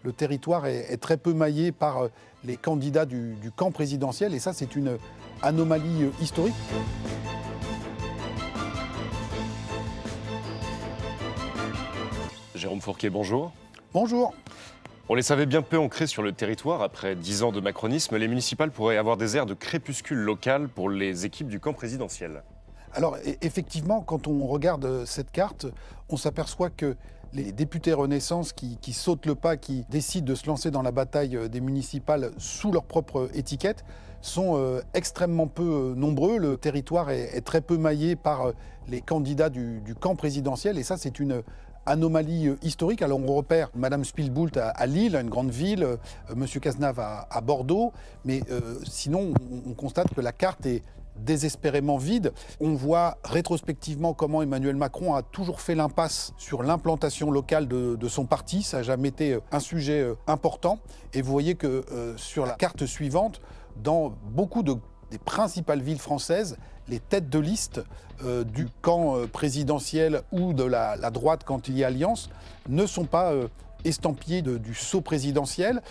le territoire est très peu maillé par les candidats du camp présidentiel. Et ça, c'est une anomalie historique. Jérôme Fourquet, bonjour. Bonjour. On les savait bien peu ancrés sur le territoire. Après 10 ans de macronisme, les municipales pourraient avoir des airs de crépuscule local pour les équipes du camp présidentiel. Alors effectivement, quand on regarde cette carte, on s'aperçoit que les députés Renaissance qui sautent le pas, qui décident de se lancer dans la bataille des municipales sous leur propre étiquette, sont extrêmement peu nombreux. Le territoire est très peu maillé par les candidats du camp présidentiel et ça c'est une anomalie historique. Alors on repère Madame Spielboult à Lille, une grande ville, Monsieur Cazenave à Bordeaux, mais sinon on constate que la carte est désespérément vide. On voit rétrospectivement comment Emmanuel Macron a toujours fait l'impasse sur l'implantation locale de son parti. Ça n'a jamais été un sujet important. Et vous voyez que sur la carte suivante, dans beaucoup des principales villes françaises, les têtes de liste du camp présidentiel ou de la droite quand il y a alliance ne sont pas estampillés du sceau présidentiel.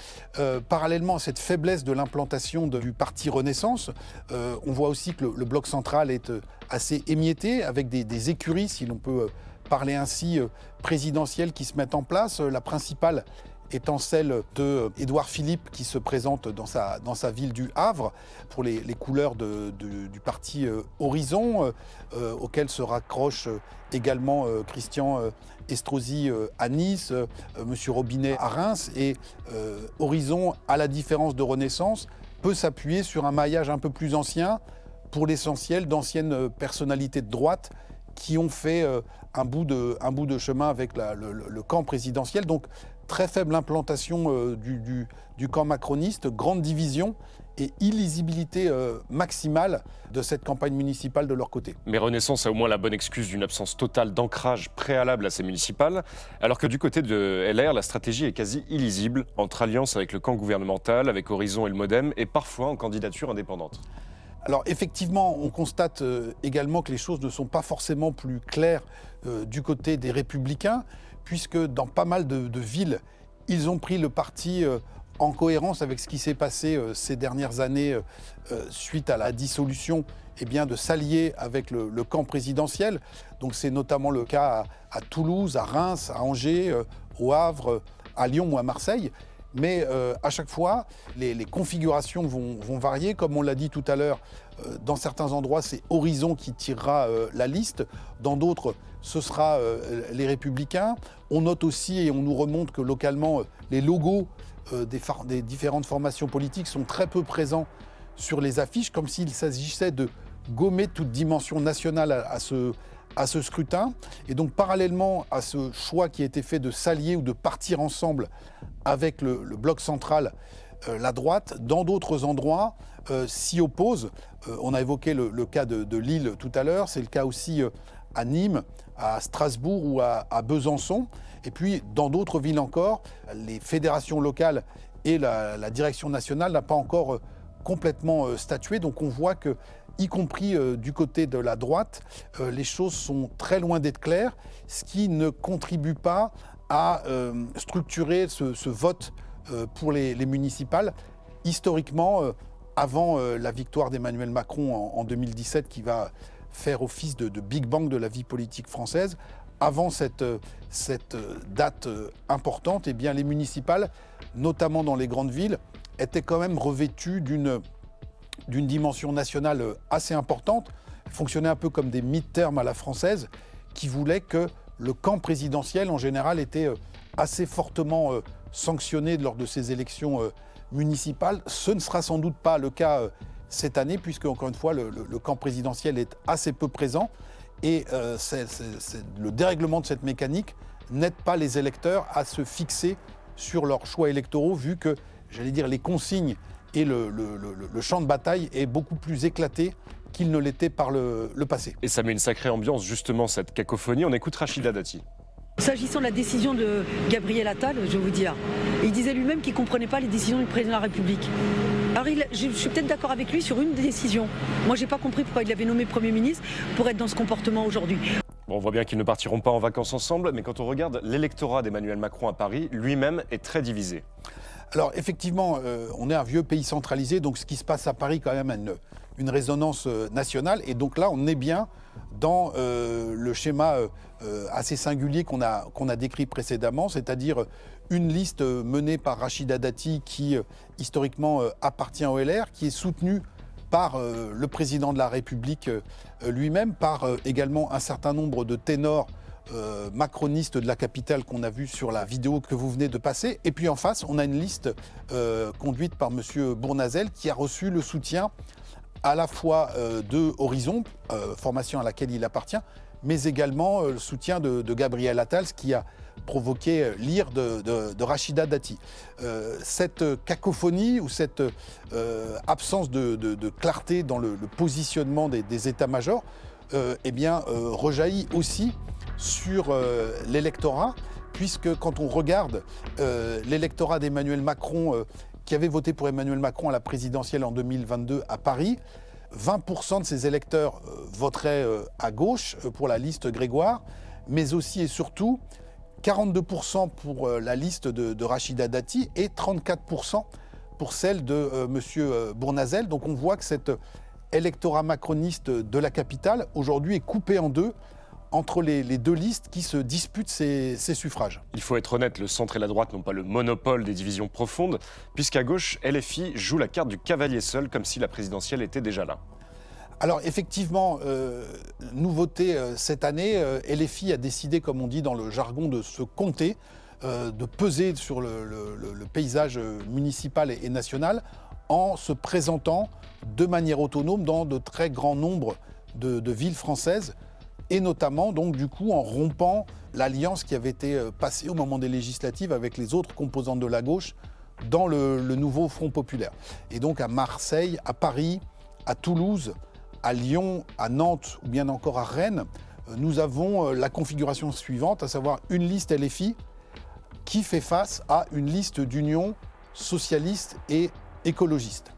Parallèlement à cette faiblesse de l'implantation du parti Renaissance, on voit aussi que le bloc central est assez émietté, avec des écuries, si l'on peut parler ainsi, présidentielles qui se mettent en place. La principale étant celle d'Édouard Philippe qui se présente dans sa ville du Havre pour les couleurs du parti Horizon, auquel se raccroche également Christian Estrosi à Nice, M. Robinet à Reims. Et Horizon, à la différence de Renaissance, peut s'appuyer sur un maillage un peu plus ancien, pour l'essentiel d'anciennes personnalités de droite qui ont fait un bout de chemin avec le camp présidentiel. Donc très faible implantation du camp macroniste, grande division et illisibilité maximale de cette campagne municipale de leur côté. Mais Renaissance a au moins la bonne excuse d'une absence totale d'ancrage préalable à ces municipales, alors que du côté de LR, la stratégie est quasi illisible, entre alliance avec le camp gouvernemental, avec Horizon et le Modem, et parfois en candidature indépendante. Alors effectivement, on constate également que les choses ne sont pas forcément plus claires du côté des Républicains, puisque dans pas mal de villes, ils ont pris le parti en cohérence avec ce qui s'est passé ces dernières années suite à la dissolution de s'allier avec le camp présidentiel. Donc c'est notamment le cas à Toulouse, à Reims, à Angers, au Havre, à Lyon ou à Marseille. Mais à chaque fois, les configurations vont varier. Comme on l'a dit tout à l'heure, dans certains endroits, c'est Horizon qui tirera la liste. Dans d'autres, ce sera les Républicains. On note aussi et on nous remonte que localement, les logos des différentes formations politiques sont très peu présents sur les affiches, comme s'il s'agissait de gommer toute dimension nationale à ce scrutin. Et donc, parallèlement à ce choix qui a été fait de s'allier ou de partir ensemble avec le bloc central, la droite, dans d'autres endroits, s'y oppose. On a évoqué le cas de Lille tout à l'heure, c'est le cas aussi à Nîmes, à Strasbourg ou à Besançon. Et puis, dans d'autres villes encore, les fédérations locales et la direction nationale n'a pas encore complètement statué. Donc on voit que, y compris du côté de la droite, les choses sont très loin d'être claires, ce qui ne contribue pas à structurer ce vote pour les municipales. Historiquement, avant la victoire d'Emmanuel Macron en 2017, qui va faire office de Big Bang de la vie politique française, avant cette date importante, eh bien, les municipales, notamment dans les grandes villes, étaient quand même revêtues d'une dimension nationale assez importante, fonctionnaient un peu comme des mid-terms à la française, qui voulaient que le camp présidentiel, en général, était assez fortement sanctionné lors de ces élections municipales. Ce ne sera sans doute pas le cas cette année, puisque, encore une fois, le camp présidentiel est assez peu présent. Et le dérèglement de cette mécanique n'aide pas les électeurs à se fixer sur leurs choix électoraux, vu que, j'allais dire, les consignes et le champ de bataille est beaucoup plus éclaté qu'il ne l'était par le passé. Et ça met une sacrée ambiance, justement, cette cacophonie. On écoute Rachida Dati. S'agissant de la décision de Gabriel Attal, je vais vous dire, il disait lui-même qu'il ne comprenait pas les décisions du président de la République. Alors je suis peut-être d'accord avec lui sur une décision. Moi, je n'ai pas compris pourquoi il avait nommé Premier ministre pour être dans ce comportement aujourd'hui. Bon, on voit bien qu'ils ne partiront pas en vacances ensemble, mais quand on regarde l'électorat d'Emmanuel Macron à Paris, lui-même est très divisé. Alors effectivement, on est un vieux pays centralisé, donc ce qui se passe à Paris quand même a une résonance nationale. Et donc là, on est bien dans le schéma assez singulier qu'on a décrit précédemment, c'est-à-dire une liste menée par Rachida Dati qui historiquement appartient au LR, qui est soutenue par le président de la République lui-même, par également un certain nombre de ténors macronistes de la capitale qu'on a vu sur la vidéo que vous venez de passer. Et puis en face, on a une liste conduite par M. Bournazel qui a reçu le soutien à la fois de Horizon, formation à laquelle il appartient, mais également le soutien de Gabriel Attal, ce qui a provoqué l'ire de Rachida Dati. Cette cacophonie ou cette absence de clarté dans le positionnement des états-majors rejaillit aussi sur l'électorat, puisque quand on regarde l'électorat d'Emmanuel Macron, qui avait voté pour Emmanuel Macron à la présidentielle en 2022 à Paris, 20% de ces électeurs voteraient à gauche pour la liste Grégoire, mais aussi et surtout 42% pour la liste de Rachida Dati et 34% pour celle de M. Bournazel. Donc on voit que cet électorat macroniste de la capitale aujourd'hui est coupé en deux entre les deux listes qui se disputent ces suffrages. Il faut être honnête, le centre et la droite n'ont pas le monopole des divisions profondes, puisqu'à gauche, LFI joue la carte du cavalier seul, comme si la présidentielle était déjà là. Alors effectivement, nouveauté cette année, LFI a décidé, comme on dit dans le jargon, de se compter, de peser sur le paysage municipal et national en se présentant de manière autonome dans de très grands nombres de villes françaises, et notamment donc du coup en rompant l'alliance qui avait été passée au moment des législatives avec les autres composantes de la gauche dans le nouveau Front populaire. Et donc à Marseille, à Paris, à Toulouse, à Lyon, à Nantes ou bien encore à Rennes, nous avons la configuration suivante, à savoir une liste LFI qui fait face à une liste d'union socialiste et écologiste.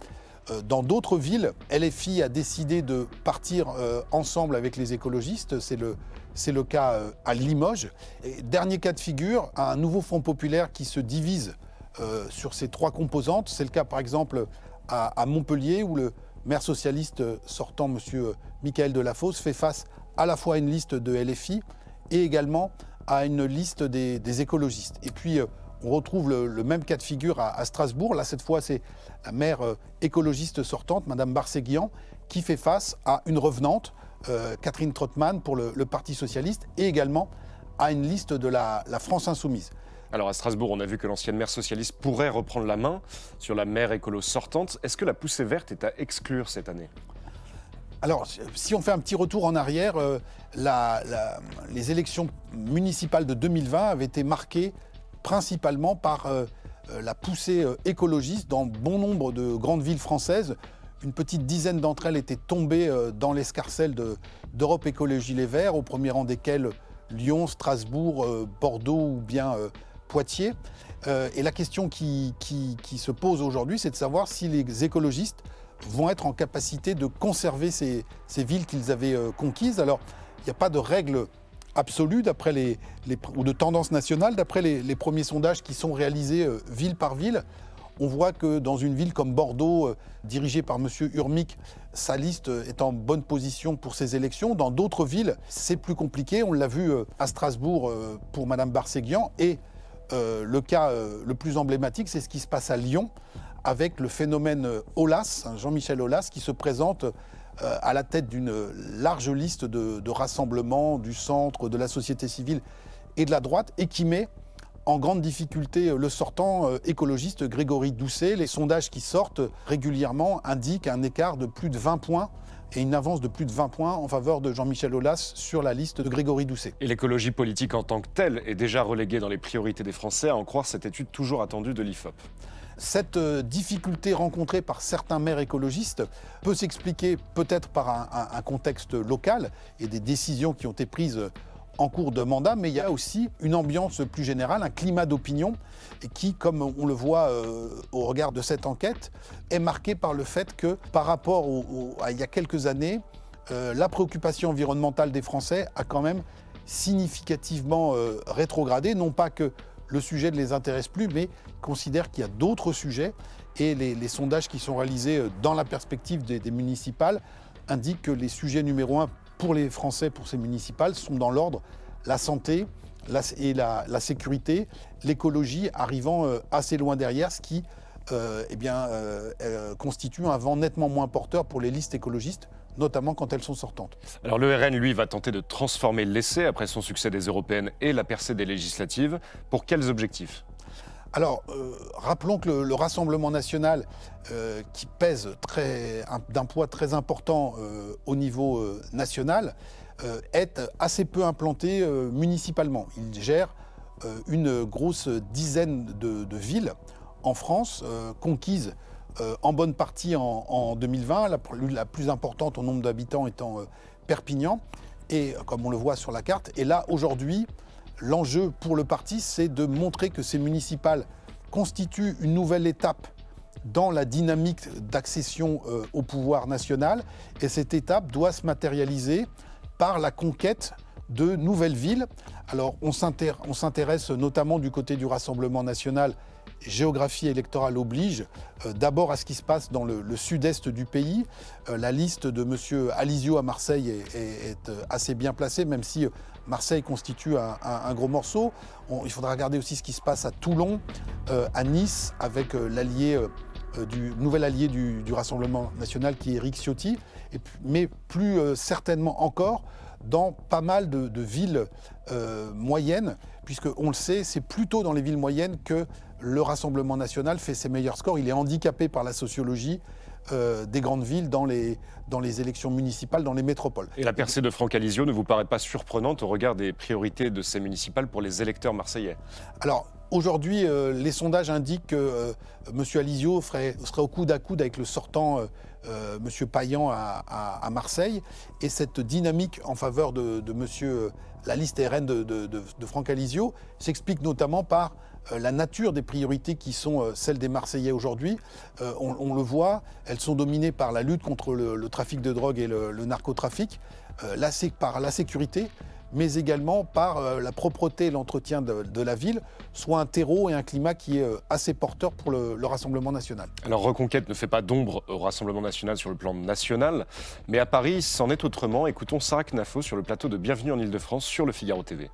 Dans d'autres villes, LFI a décidé de partir ensemble avec les écologistes. C'est le cas à Limoges. Et dernier cas de figure, un nouveau Front populaire qui se divise sur ces trois composantes. C'est le cas par exemple à Montpellier où le maire socialiste sortant, M. Michael Delafosse, fait face à la fois à une liste de LFI et également à une liste des écologistes. Et puis on retrouve le même cas de figure à Strasbourg. Là, cette fois, c'est la maire écologiste sortante, Mme Barseguian, qui fait face à une revenante, Catherine Trottmann, pour le Parti socialiste, et également à une liste de la France insoumise. Alors à Strasbourg, on a vu que l'ancienne maire socialiste pourrait reprendre la main sur la maire écolo sortante. Est-ce que la poussée verte est à exclure cette année ? Alors, si on fait un petit retour en arrière, les élections municipales de 2020 avaient été marquées principalement par la poussée écologiste dans bon nombre de grandes villes françaises. Une petite dizaine d'entre elles étaient tombées dans l'escarcelle d'Europe Écologie Les Verts, au premier rang desquelles Lyon, Strasbourg, Bordeaux ou bien Poitiers. Et la question qui se pose aujourd'hui, c'est de savoir si les écologistes vont être en capacité de conserver ces villes qu'ils avaient conquises. Alors, il n'y a pas de règle absolue ou de tendance nationale. D'après les premiers sondages qui sont réalisés ville par ville, on voit que dans une ville comme Bordeaux, dirigée par M. Urmic, sa liste est en bonne position pour ces élections. Dans d'autres villes, c'est plus compliqué. On l'a vu à Strasbourg pour Mme Barseguian. Et le cas le plus emblématique, c'est ce qui se passe à Lyon, avec le phénomène Aulas, Jean-Michel Aulas, qui se présente à la tête d'une large liste de rassemblements du centre, de la société civile et de la droite, et qui met en grande difficulté le sortant écologiste Grégory Doucet. Les sondages qui sortent régulièrement indiquent un écart de plus de 20 points et une avance de plus de 20 points en faveur de Jean-Michel Aulas sur la liste de Grégory Doucet. Et l'écologie politique en tant que telle est déjà reléguée dans les priorités des Français, à en croire cette étude toujours attendue de l'IFOP. Cette difficulté rencontrée par certains maires écologistes peut s'expliquer peut-être par un contexte local et des décisions qui ont été prises en cours de mandat, mais il y a aussi une ambiance plus générale, un climat d'opinion qui, comme on le voit au regard de cette enquête, est marqué par le fait que par rapport à il y a quelques années, la préoccupation environnementale des Français a quand même significativement rétrogradé. Non pas que le sujet ne les intéresse plus, mais considèrent qu'il y a d'autres sujets. Et les sondages qui sont réalisés dans la perspective des municipales indiquent que les sujets numéro 1 pour les Français, pour ces municipales, sont dans l'ordre la santé et la sécurité, l'écologie arrivant assez loin derrière, ce qui constitue un vent nettement moins porteur pour les listes écologistes, notamment quand elles sont sortantes. Alors le RN, lui, va tenter de transformer l'essai après son succès des européennes et la percée des législatives. Pour quels objectifs ? Alors, rappelons que le Rassemblement national, qui pèse d'un poids très important au niveau national, est assez peu implanté municipalement. Il gère une grosse dizaine de villes en France, conquises en bonne partie en 2020, la plus importante en nombre d'habitants étant Perpignan, et comme on le voit sur la carte. Et là, aujourd'hui, l'enjeu pour le parti, c'est de montrer que ces municipales constituent une nouvelle étape dans la dynamique d'accession au pouvoir national. Et cette étape doit se matérialiser par la conquête de nouvelles villes. Alors, on s'intéresse notamment du côté du Rassemblement national, géographie électorale oblige, d'abord à ce qui se passe dans le sud-est du pays. La liste de M. Alizio à Marseille est assez bien placée, même si Marseille constitue un gros morceau. Il faudra regarder aussi ce qui se passe à Toulon, à Nice, avec nouvel allié du Rassemblement national qui est Éric Ciotti, mais plus certainement encore dans pas mal de villes moyennes, puisqu'on le sait, c'est plutôt dans les villes moyennes que le Rassemblement national fait ses meilleurs scores. Il est handicapé par la sociologie des grandes villes dans les élections municipales, dans les métropoles. Et la percée de Franck Alizio ne vous paraît pas surprenante au regard des priorités de ces municipales pour les électeurs marseillais ? Alors, aujourd'hui, les sondages indiquent que M. Alizio serait au coude à coude avec le sortant M. Payan à Marseille. Et cette dynamique en faveur de la liste RN de Franck Alizio s'explique notamment par la nature des priorités qui sont celles des Marseillais aujourd'hui. On le voit, elles sont dominées par la lutte contre le trafic de drogue et le narcotrafic, par la sécurité, mais également par la propreté et l'entretien de la ville, soit un terreau et un climat qui est assez porteur pour le Rassemblement national. Alors Reconquête ne fait pas d'ombre au Rassemblement national sur le plan national, mais à Paris, c'en est autrement. Écoutons Sarah Knafo sur le plateau de Bienvenue en Ile-de-France sur le Figaro TV.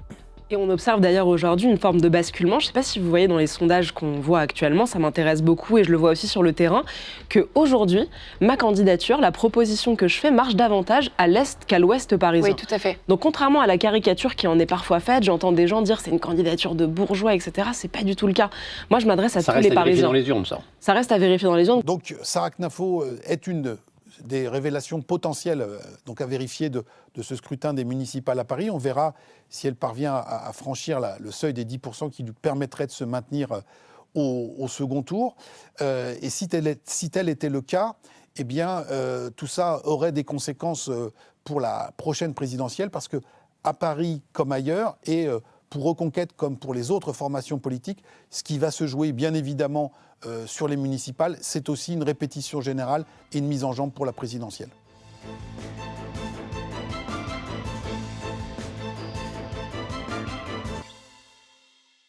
Et on observe d'ailleurs aujourd'hui une forme de basculement. Je ne sais pas si vous voyez dans les sondages qu'on voit actuellement, ça m'intéresse beaucoup et je le vois aussi sur le terrain, qu'aujourd'hui, ma candidature, la proposition que je fais marche davantage à l'est qu'à l'ouest parisien. Oui, tout à fait. Donc contrairement à la caricature qui en est parfois faite, j'entends des gens dire c'est une candidature de bourgeois, etc. C'est pas du tout le cas. Moi, je m'adresse à tous les Parisiens. Ça reste à vérifier dans les urnes, ça. Ça reste à vérifier dans les urnes. Donc Sarah Knafo est une des révélations potentielles donc à vérifier de ce scrutin des municipales à Paris. On verra si elle parvient à franchir le seuil des 10% qui lui permettrait de se maintenir au second tour. Et si tel était le cas, eh bien, tout ça aurait des conséquences pour la prochaine présidentielle, parce qu'à Paris comme ailleurs, et pour Reconquête comme pour les autres formations politiques, ce qui va se jouer bien évidemment sur les municipales, c'est aussi une répétition générale et une mise en jambe pour la présidentielle.